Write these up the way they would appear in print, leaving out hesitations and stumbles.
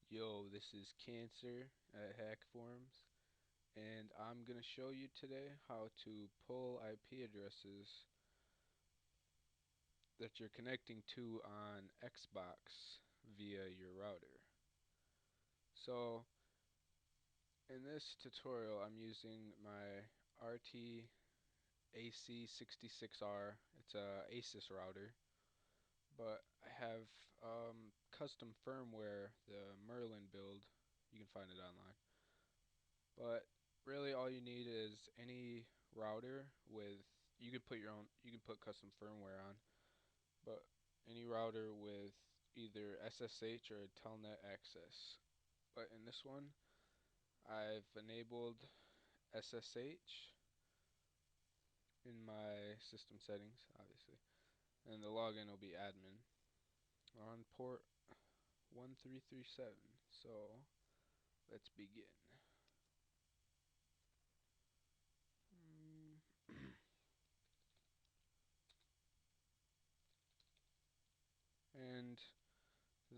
Yo, this is Cancer at Hack Forums, and I'm going to show you today how to pull IP addresses that you're connecting to on Xbox via your router. So, in this tutorial, I'm using my RT AC66R. It's a ASUS router, but I have custom firmware, the Merlin build. You can find it online. But really all you need is any router with you can put custom firmware on, but any router with either SSH or Telnet access. But in this one, I've enabled SSH in my system settings, obviously. And the login will be admin on port 1337. So, let's begin. And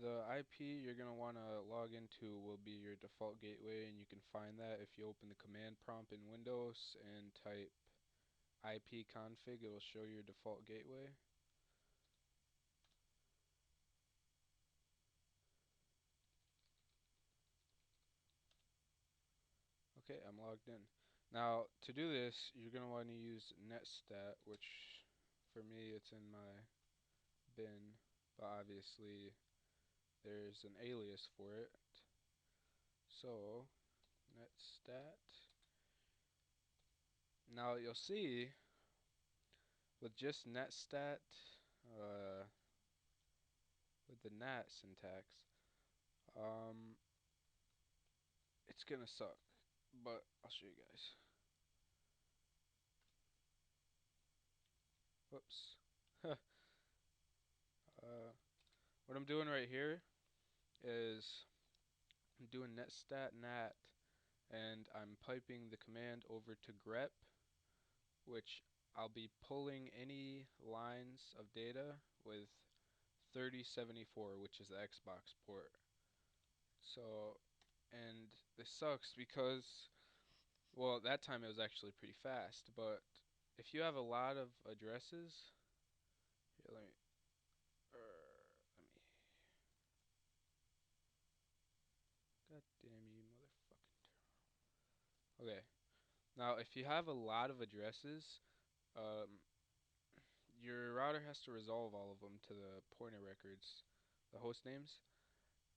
the IP you're going to want to log into will be your default gateway, and you can find that if you open the command prompt in Windows and type ipconfig. It will show your default gateway. Okay, I'm logged in. Now, to do this, you're going to want to use netstat, which for me it's in my bin, but obviously there's an alias for it. So, netstat. Now you'll see with just netstat, uh, with the nat syntax, um, it's gonna suck, but I'll show you guys. Whoops. What I'm doing right here is I'm doing netstat nat, and I'm piping the command over to grep, which I'll be pulling any lines of data with 3074, which is the Xbox port. So, and this sucks because, well, that time it was actually pretty fast, but if you have a lot of addresses, here, let me, god damn you, motherfucking. Okay, now if you have a lot of addresses, um, your router has to resolve all of them to the pointer records, the host names,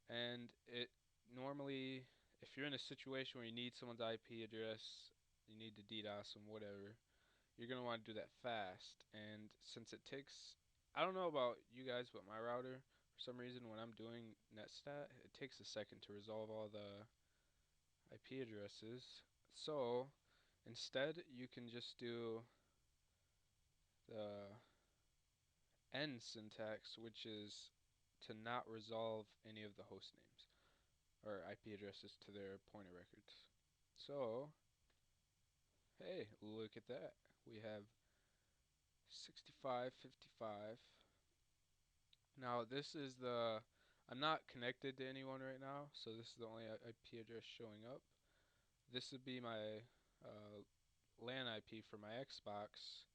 and it normally, if you're in a situation where you need someone's IP address, you need to DDoS them, whatever, you're going to want to do that fast. And since it takes, I don't know about you guys, but my router, for some reason, when I'm doing netstat, it takes a second to resolve all the IP addresses. So instead, you can just do the N syntax, which is to not resolve any of the host names or IP addresses to their pointer records. So, hey, look at that. We have 6555. Now, this is the. I'm not connected to anyone right now, so this is the only IP address showing up. This would be my LAN IP for my Xbox.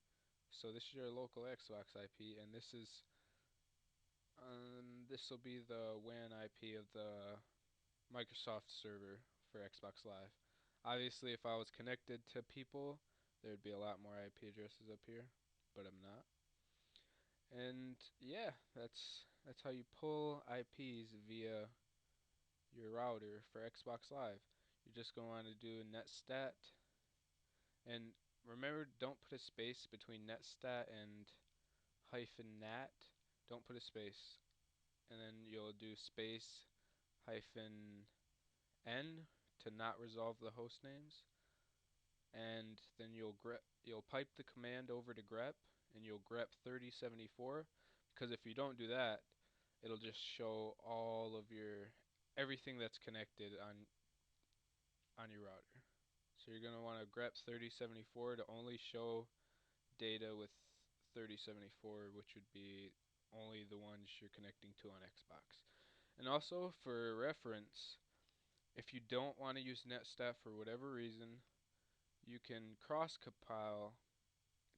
So this is your local Xbox IP, and this will be the WAN IP of the Microsoft server for Xbox Live. Obviously, if I was connected to people, there'd be a lot more IP addresses up here, but I'm not. And yeah, that's how you pull IPs via your router for Xbox Live. You're just going to want to do netstat, and remember, don't put a space between netstat and hyphen nat. Don't put a space, and then you'll do space hyphen n to not resolve the host names, and then you'll pipe the command over to grep, and you'll grep 3074, because if you don't do that, it'll just show all of your everything that's connected on your router. So you're going to want to grep 3074 to only show data with 3074, which would be only the ones you're connecting to on Xbox. And also for reference, if you don't want to use NetStat for whatever reason, you can cross-compile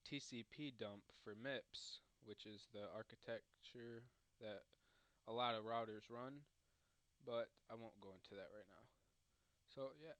TCP dump for MIPS, which is the architecture that a lot of routers run, but I won't go into that right now. So yeah,